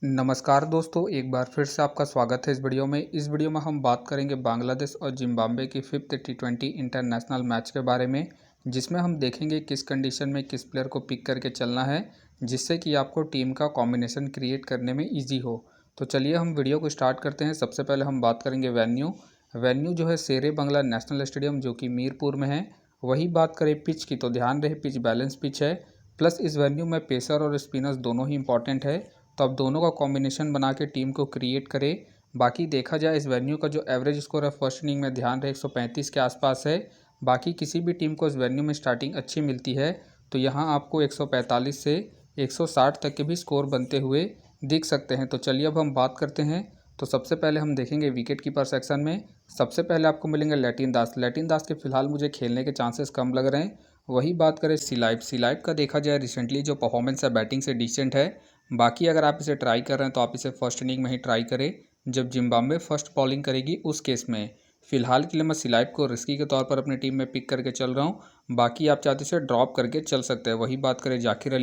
नमस्कार दोस्तों, एक बार फिर से आपका स्वागत है इस वीडियो में। इस वीडियो में हम बात करेंगे बांग्लादेश और जिम्बाब्वे की 5th T20 इंटरनेशनल मैच के बारे में, जिसमें हम देखेंगे किस कंडीशन में किस प्लेयर को पिक करके चलना है, जिससे कि आपको टीम का कॉम्बिनेशन क्रिएट करने में ईजी हो। तो चलिए हम वीडियो को स्टार्ट करते हैं। सबसे पहले हम बात करेंगे वेन्यू जो है शेरे बंगला नेशनल स्टेडियम, जो कि मीरपुर में है। वही बात करें पिच की, तो ध्यान रहे पिच बैलेंस पिच है, प्लस इस वेन्यू में पेसर और स्पिनर्स दोनों ही इंपॉर्टेंट है। तो अब दोनों का कॉम्बिनेशन बना के टीम को क्रिएट करे। बाकी देखा जाए इस वेन्यू का जो एवरेज स्कोर है फर्स्ट इनिंग में, ध्यान रहे 135 के आसपास है। बाकी किसी भी टीम को इस वेन्यू में स्टार्टिंग अच्छी मिलती है, तो यहाँ आपको 145 से 160 तक के भी स्कोर बनते हुए दिख सकते हैं। तो चलिए अब हम बात करते हैं। तो सबसे पहले हम देखेंगे विकेट कीपर सेक्शन में। सबसे पहले आपको मिलेंगे लैटिन दास के फिलहाल मुझे खेलने के चांसेस कम लग रहे हैं। वही बात करें सिलाइप का, देखा जाए रिसेंटली जो परफॉर्मेंस है बैटिंग से डिसेंट है। बाकी अगर आप इसे ट्राई कर रहे हैं तो आप इसे फर्स्ट इनिंग में ही ट्राई करें, जब जिम्बाब्वे फर्स्ट बॉलिंग करेगी उस केस में। फिलहाल के लिए मैं सिलाइप को रिस्की के तौर पर अपनी टीम में पिक करके चल रहा हूं। बाकी आप चाहते इसे ड्रॉप करके चल सकते हैं। वही बात करें जाकिर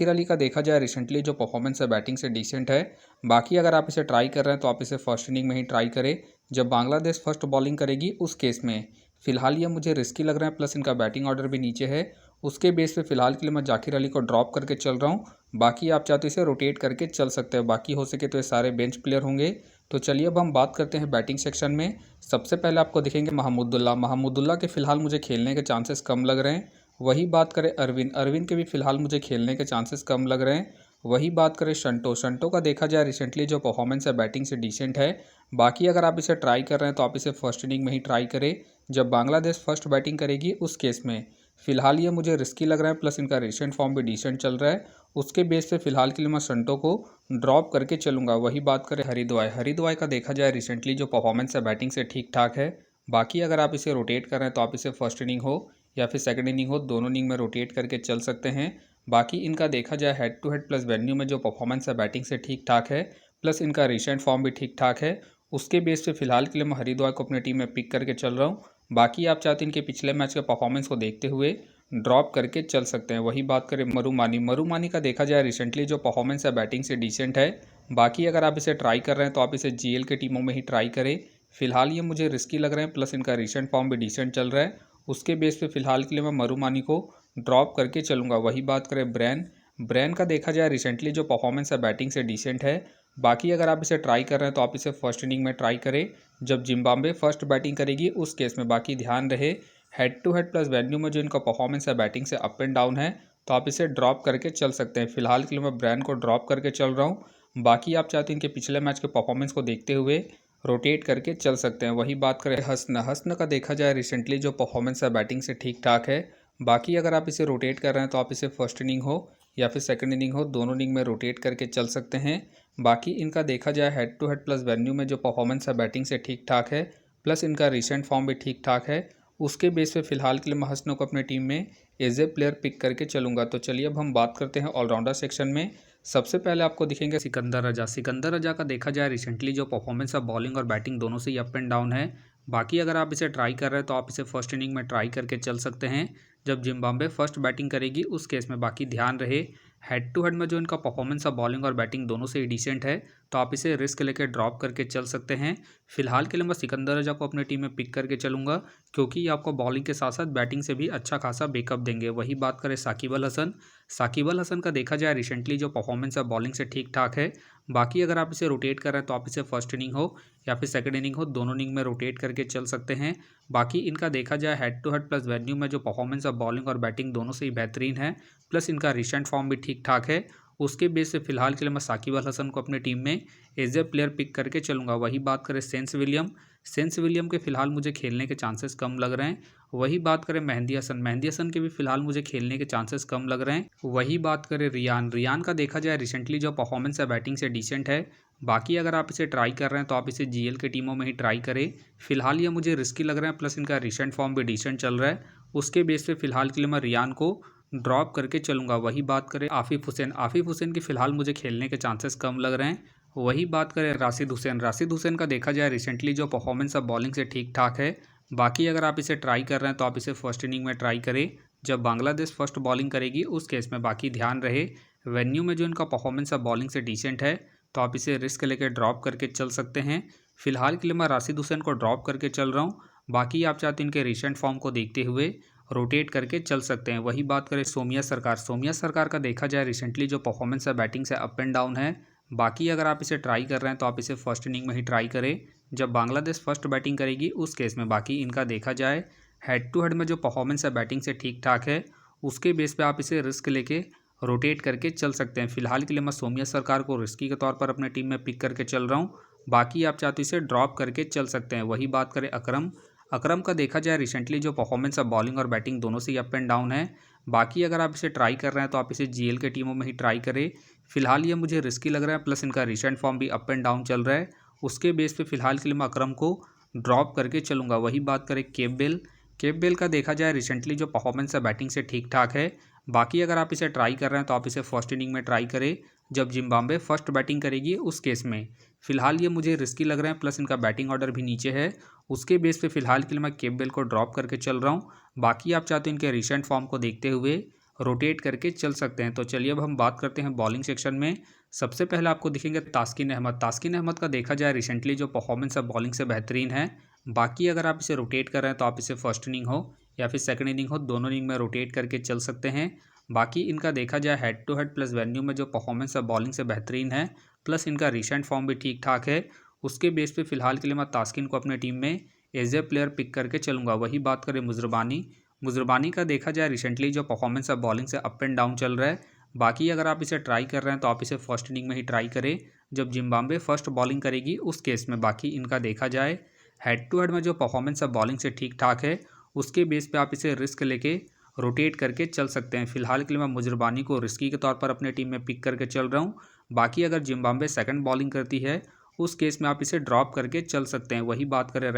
अली का, देखा जाए रिसेंटली जो परफॉर्मेंस है बैटिंग से डिसेंट है। बाकी अगर आप इसे ट्राई कर रहे हैं तो आप इसे फर्स्ट इनिंग में ही ट्राई करें, जब बांग्लादेश फर्स्ट बॉलिंग करेगी उस केस में। फिलहाल ये मुझे रिस्की लग रहा है, प्लस इनका बैटिंग ऑर्डर भी नीचे है। उसके बेस पे फिलहाल के लिए मैं जाकिर अली को ड्रॉप करके चल रहा हूँ। बाकी आप चाहते इसे रोटेट करके चल सकते हैं। बाकी हो सके तो ये सारे बेंच प्लेयर होंगे। तो चलिए अब हम बात करते हैं बैटिंग सेक्शन में। सबसे पहले आपको दिखेंगे महमूदुल्लाह के फिलहाल मुझे खेलने के चांसेस कम लग रहे हैं। वही बात करें अरविन के भी फिलहाल मुझे खेलने के चांसेस कम लग रहे हैं। वही बात करें शंटो का, देखा जाए रिसेंटली जो परफॉर्मेंस है बैटिंग से डिसेंट है। बाकी अगर आप इसे ट्राई कर रहे हैं तो आप इसे फर्स्ट इनिंग में ही ट्राई करें, जब बांग्लादेश फर्स्ट बैटिंग करेगी उस केस में। फिलहाल ये मुझे रिस्की लग रहा है, प्लस इनका रिसेंट फॉर्म भी डिसेंट चल रहा है। उसके बेस पे फिलहाल के लिए मैं संटो को ड्रॉप करके चलूंगा। वही बात करें हरिद्वाई का, देखा जाए रिसेंटली जो परफॉर्मेंस है बैटिंग से ठीक ठाक है। बाकी अगर आप इसे रोटेट कर रहे हैं तो आप इसे फर्स्ट इनिंग हो या फिर सेकंड इनिंग हो, दोनों इनिंग में रोटेट करके चल सकते हैं। बाकी इनका देखा जाए head to head plus venue में जो परफॉर्मेंस है बैटिंग से ठीक ठाक है, प्लस इनका रिसेंट फॉर्म भी ठीक ठाक है। उसके बेस पे फिलहाल के लिए मैं हरिद्वार को अपनी टीम में पिक करके चल रहा हूँ। बाकी आप चाहते हैं इनके पिछले मैच के परफॉर्मेंस को देखते हुए ड्रॉप करके चल सकते हैं। वही बात करें मरुमानी का, देखा जाए रिसेंटली जो परफॉर्मेंस है बैटिंग से डिसेंट है। बाकी अगर आप इसे ट्राई कर रहे हैं तो आप इसे जीएल के टीमों में ही ट्राई करें। फिलहाल ये मुझे रिस्की लग रहे हैं, प्लस इनका रिसेंट फॉर्म भी डिसेंट चल रहा है। उसके बेस पे फिलहाल के लिए मैं मरुमानी को ड्रॉप करके चलूँगा। वही बात करें ब्रैन का, देखा जाए रिसेंटली जो परफॉर्मेंस है बैटिंग से डिसेंट है। बाकी अगर आप इसे ट्राई कर रहे हैं तो आप इसे फर्स्ट इनिंग में ट्राई करें, जब जिम्बाब्वे फर्स्ट बैटिंग करेगी उस केस में। बाकी ध्यान रहे head to head plus venue में जो इनका परफॉर्मेंस है बैटिंग से अप एंड डाउन है, तो आप इसे ड्रॉप करके चल सकते हैं। फिलहाल के लिए मैं ब्रैन को ड्रॉप करके चल रहा हूँ। बाकी आप चाहते हैं इनके पिछले मैच के परफॉर्मेंस को देखते हुए रोटेट करके चल सकते हैं। वही बात करें हसन का, देखा जाए रिसेंटली जो परफॉर्मेंस है बैटिंग से ठीक ठाक है। बाकी अगर आप इसे रोटेट कर रहे हैं तो आप इसे फर्स्ट इनिंग हो या फिर सेकंड इनिंग हो, दोनों इनिंग में रोटेट करके चल सकते हैं। बाकी इनका देखा जाए head to head plus venue में जो परफॉर्मेंस है बैटिंग से ठीक ठाक है, प्लस इनका रिसेंट फॉर्म भी ठीक ठाक है। उसके बेस पे फिलहाल के लिए मैं हसन को अपनी टीम में एज ए प्लेयर पिक करके चलूंगा। तो चलिए अब हम बात करते हैं ऑलराउंडर सेक्शन में। सबसे पहले आपको दिखेंगे सिकंदर रजा का, देखा जाए रिसेंटली जो परफॉर्मेंस है बॉलिंग और बैटिंग दोनों से ही अप एंड डाउन है। बाकी अगर आप इसे ट्राई कर रहे हैं तो आप इसे फर्स्ट इनिंग में ट्राई करके चल सकते हैं, जब जिम्बाब्वे फर्स्ट बैटिंग करेगी उस केस में। बाकी ध्यान रहे हेड टू हेड में जो इनका परफॉर्मेंस है बॉलिंग और बैटिंग दोनों से ही डिसेंट है, तो आप इसे रिस्क लेकर ड्रॉप करके चल सकते हैं। फिलहाल के लिए मैं सिकंदर रजा को अपनी टीम में पिक करके चलूंगा, क्योंकि ये आपको बॉलिंग के साथ साथ बैटिंग से भी अच्छा खासा बैकअप देंगे। वही बात करें साकिब अल हसन का, देखा जाए रिसेंटली जो परफॉर्मेंस है बॉलिंग से ठीक ठाक है। बाकी अगर आप इसे रोटेट कर रहे हैं तो आप इसे फर्स्ट इनिंग हो या फिर सेकंड इनिंग हो, दोनों इनिंग में रोटेट करके चल सकते हैं। बाकी इनका देखा जाए head to head plus venue में जो परफॉर्मेंस है बॉलिंग और बैटिंग दोनों से ही बेहतरीन है, प्लस इनका रिसेंट फॉर्म भी ठीक ठाक है। उसके बेस से फिलहाल के लिए मैं साकिब अल हसन को अपनी टीम में एज ए प्लेयर पिक करके चलूंगा। वही बात करें सेंस विलियम के फिलहाल मुझे खेलने के चांसेस कम लग रहे हैं। वही बात करें मेहंदी हसन के भी फिलहाल मुझे खेलने के चांसेस कम लग रहे हैं। वही बात करें रियान का, देखा जाए रिसेंटली जो परफॉर्मेंस है बैटिंग से डिसेंट है। बाकी अगर आप इसे ट्राई कर रहे हैं तो आप इसे जीएल के टीमों में ही ट्राई करें। फिलहाल ये मुझे रिस्की लग रहा है, प्लस इनका रिसेंट फॉर्म भी डिसेंट चल रहा है। उसके बेस पे फिलहाल के लिए मैं रियान को ड्रॉप करके चलूंगा। वही बात करें आफिफ हुसैन की फिलहाल मुझे खेलने के चांसेस कम लग रहे हैं। वही बात करें राशिद हुसैन का, देखा जाए रिसेंटली जो परफॉर्मेंस है बॉलिंग से ठीक ठाक है। बाकी अगर आप इसे ट्राई कर रहे हैं तो आप इसे फर्स्ट इनिंग में ट्राई करें, जब बांग्लादेश फर्स्ट बॉलिंग करेगी उस केस में। बाकी ध्यान रहे वेन्यू में जो इनका परफॉर्मेंस है बॉलिंग से डिसेंट है, तो आप इसे रिस्क लेके ड्रॉप करके चल सकते हैं। फिलहाल के लिए मैं राशिद हुसैन को ड्रॉप करके चल रहा हूँ। बाकी आप चाहते हैं इनके रिसेंट फॉर्म को देखते हुए रोटेट करके चल सकते हैं। वही बात करें सोमिया सरकार का देखा जाए रिसेंटली जो परफॉर्मेंस है बैटिंग से अप एंड डाउन है। बाकी अगर आप इसे ट्राई कर रहे हैं तो आप इसे फर्स्ट इनिंग में ही ट्राई करें जब बांग्लादेश फर्स्ट बैटिंग करेगी उस केस में। बाकी इनका देखा जाए हेड टू हेड में जो परफॉर्मेंस है बैटिंग से ठीक ठाक है, उसके बेस पे आप इसे रिस्क लेके रोटेट करके चल सकते हैं। फिलहाल के लिए मैं सोमिया सरकार को रिस्की के तौर पर अपने टीम में पिक करके चल रहा हूँ। बाकी आप चाहते इसे ड्रॉप करके चल सकते हैं। वही बात करें अकरम का देखा जाए रिसेंटली जो परफॉर्मेंस है बॉलिंग और बैटिंग दोनों से ही अप एंड डाउन है। बाकी अगर आप इसे ट्राई कर रहे हैं तो आप इसे जीएल के टीमों में ही ट्राई करें। फिलहाल ये मुझे रिस्की लग रहा है, प्लस इनका रिसेंट फॉर्म भी अप एंड डाउन चल रहा है। उसके बेस पे फिलहाल के लिए मैं अकरम को ड्रॉप करके चलूँगा। वही बात करें केप बेल का देखा जाए रिसेंटली जो परफॉर्मेंस है बैटिंग से ठीक ठाक है। बाकी अगर आप इसे ट्राई कर रहे हैं तो आप इसे फर्स्ट इनिंग में ट्राई करें जब जिम्बाब्वे फर्स्ट बैटिंग करेगी उस केस में। फिलहाल ये मुझे रिस्की लग रहे हैं, प्लस इनका बैटिंग ऑर्डर भी नीचे है। उसके बेस पे फिलहाल के लिए मैं केप बेल को ड्रॉप करके चल रहा हूँ। बाकी आप चाहते हैं इनके रिसेंट फॉर्म को देखते हुए रोटेट करके चल सकते हैं। तो चलिए अब हम बात करते हैं बॉलिंग सेक्शन में। सबसे पहले आपको दिखेंगे तास्किन अहमद का देखा जाए रिसेंटली जो परफॉर्मेंस है बॉलिंग से बेहतरीन है। बाकी अगर आप इसे रोटेट कर रहे हैं तो आप इसे फर्स्ट इनिंग हो या फिर सेकंड इनिंग हो, दोनों इनिंग में रोटेट करके चल सकते हैं। बाकी इनका देखा जाए head to head plus venue में जो परफॉर्मेंस है बॉलिंग से बेहतरीन है, प्लस इनका रिसेंट फॉर्म भी ठीक ठाक है। उसके बेस पे फिलहाल के लिए मैं तास्किन को अपने टीम में एज ए प्लेयर पिक करके चलूँगा। वही बात करें मुजरबानी का देखा जाए रिसेंटली जो परफॉर्मेंस है बॉलिंग से अप एंड डाउन चल रहा है। बाकी अगर आप इसे ट्राई कर रहे हैं तो आप इसे फर्स्ट इनिंग में ही ट्राई करें जब जिम्बाब्वे फर्स्ट बॉलिंग करेगी उस केस में। बाकी इनका देखा जाए हेड टू हेड में जो परफॉर्मेंस है बॉलिंग से ठीक ठाक है, उसके बेस पे आप इसे रिस्क लेके रोटेट करके चल सकते हैं। फिलहाल के लिए मैं मुजरबानी को रिस्की के तौर पर अपने टीम में पिक करके चल रहा हूँ। बाकी अगर जिम्बाब्वे सेकंड बॉलिंग करती है उस केस में आप इसे ड्रॉप करके चल सकते हैं। वही बात करें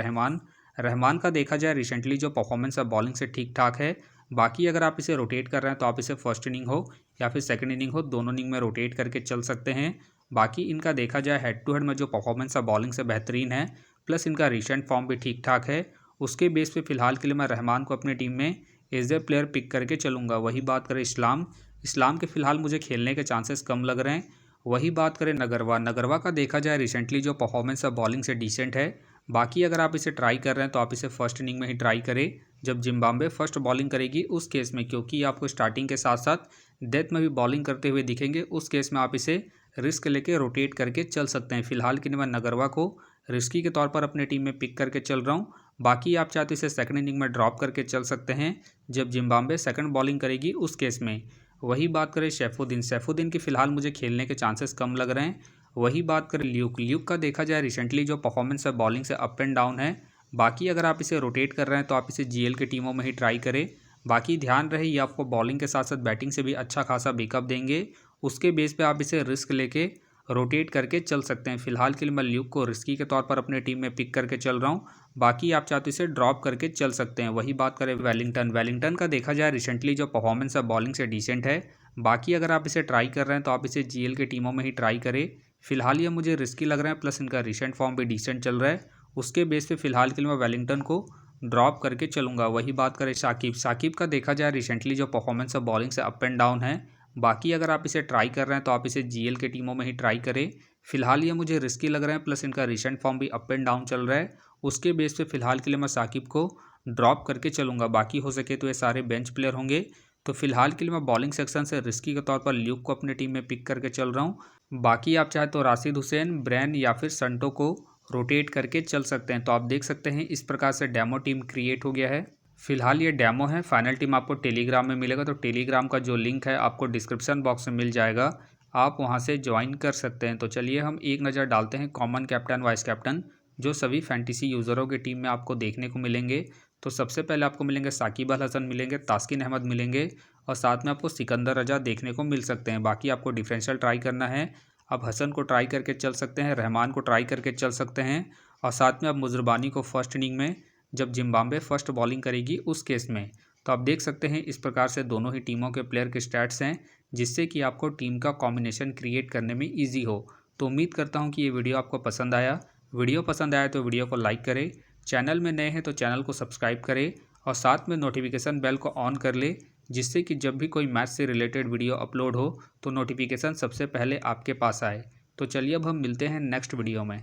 रहमान का देखा जाए रिसेंटली जो परफॉर्मेंस है बॉलिंग से ठीक ठाक है। बाकी अगर आप इसे रोटेट कर रहे हैं तो आप इसे फर्स्ट इनिंग हो या फिर सेकंड इनिंग हो, दोनों इनिंग में रोटेट करके चल सकते हैं। बाकी इनका देखा जाए हेड टू हेड में जो परफॉर्मेंस है बॉलिंग से बेहतरीन है, प्लस इनका रिसेंट फॉर्म भी ठीक ठाक है। उसके बेस पे फिलहाल के लिए मैं रहमान को अपनी टीम में एज ए प्लेयर पिक करके चलूँगा। वही बात करें इस्लाम के फिलहाल मुझे खेलने के चांसेस कम लग रहे हैं। वही बात करें नगरवा का देखा जाए रिसेंटली जो परफॉर्मेंस है बॉलिंग से डिसेंट है। बाकी अगर आप इसे ट्राई कर रहे हैं तो आप इसे फर्स्ट इनिंग में ही ट्राई करें जब जिम्बाब्वे फर्स्ट बॉलिंग करेगी उस केस में, क्योंकि आपको स्टार्टिंग के साथ साथ डेथ में भी बॉलिंग करते हुए दिखेंगे। उस केस में आप इसे रिस्क लेके रोटेट करके चल सकते हैं। फिलहाल के लिए मैं नगरवा को रिस्की के तौर पर अपने टीम में पिक करके चल रहा हूँ। बाकी आप चाहते इसे सेकंड इनिंग में ड्रॉप करके चल सकते हैं जब जिम्बाब्वे सेकंड बॉलिंग करेगी उस केस में। वही बात करें सैफुद्दीन की फ़िलहाल मुझे खेलने के चांसेस कम लग रहे हैं। वही बात करें ल्यूक का देखा जाए रिसेंटली जो परफॉर्मेंस है बॉलिंग से अप एंड डाउन है। बाकी अगर आप इसे रोटेट कर रहे हैं तो आप इसे जीएल की टीमों में ही ट्राई करें। बाकी ध्यान रहे ये आपको बॉलिंग के साथ साथ बैटिंग से भी अच्छा खासा बैकअप देंगे। उसके बेस पे आप इसे रिस्क लेके रोटेट करके चल सकते हैं। फिलहाल के लिए मैं ल्यूक को रिस्की के तौर पर अपने टीम में पिक करके चल रहा हूँ। बाकी आप चाहते इसे ड्रॉप करके चल सकते हैं। वही बात करें वेलिंगटन का देखा जाए रिसेंटली जो परफॉर्मेंस है बॉलिंग से डिसेंट है। बाकी अगर आप इसे ट्राई कर रहे हैं तो आप इसे जीएल के टीमों में ही ट्राई करें। फिलहाल ये मुझे रिस्की लग रहे हैं, प्लस इनका रिसेंट फॉर्म भी डिसेंट चल रहा है। उसके बेस पे फिलहाल के लिए मैं वेलिंगटन को ड्रॉप करके चलूँगा। वही बात करें साकिब का देखा जाए रिसेंटली जो परफॉर्मेंस है बॉलिंग से अप एंड डाउन है। बाकी अगर आप इसे ट्राई कर रहे हैं तो आप इसे जीएल के टीमों में ही ट्राई करें। फिलहाल ये मुझे रिस्की लग रहे हैं, प्लस इनका रिसेंट फॉर्म भी अप एंड डाउन चल रहा है। उसके बेस पे फिलहाल के लिए मैं साकिब को ड्रॉप करके चलूँगा। बाकी हो सके तो ये सारे बेंच प्लेयर होंगे। तो फिलहाल के लिए मैं बॉलिंग सेक्शन से रिस्की के तौर पर ल्यूक को अपने टीम में पिक करके चल रहा हूँ। बाकी आप चाहे तो राशिद हुसैन, ब्रैन या फिर संटो को रोटेट करके चल सकते हैं। तो आप देख सकते हैं इस प्रकार से डेमो टीम क्रिएट हो गया है। फिलहाल ये डेमो है, फाइनल टीम आपको टेलीग्राम में मिलेगा। तो टेलीग्राम का जो लिंक है आपको डिस्क्रिप्शन बॉक्स में मिल जाएगा, आप वहां से ज्वाइन कर सकते हैं। तो चलिए हम एक नज़र डालते हैं कॉमन कैप्टन वाइस कैप्टन जो सभी फैंटेसी यूज़रों की टीम में आपको देखने को मिलेंगे। तो सबसे पहले आपको मिलेंगे साकिब अल हसन मिलेंगे, तास्किन अहमद मिलेंगे और साथ में आपको सिकंदर रजा देखने को मिल सकते हैं। बाकी आपको डिफरेंशियल ट्राई करना है, आप हसन को ट्राई करके चल सकते हैं, रहमान को ट्राई करके चल सकते हैं और साथ में आप मुजरबानी को फर्स्ट इनिंग में जब जिम्बाब्वे फर्स्ट बॉलिंग करेगी उस केस में। तो आप देख सकते हैं इस प्रकार से दोनों ही टीमों के प्लेयर के स्टैट्स हैं, जिससे कि आपको टीम का कॉम्बिनेशन क्रिएट करने में ईजी हो। तो उम्मीद करता हूँ कि ये वीडियो आपको पसंद आया। वीडियो पसंद आया तो वीडियो को लाइक करें, चैनल में नए हैं तो चैनल को सब्सक्राइब करें और साथ में नोटिफिकेशन बेल को ऑन कर ले, जिससे कि जब भी कोई मैच से रिलेटेड वीडियो अपलोड हो तो नोटिफिकेशन सबसे पहले आपके पास आए। तो चलिए अब हम मिलते हैं नेक्स्ट वीडियो में।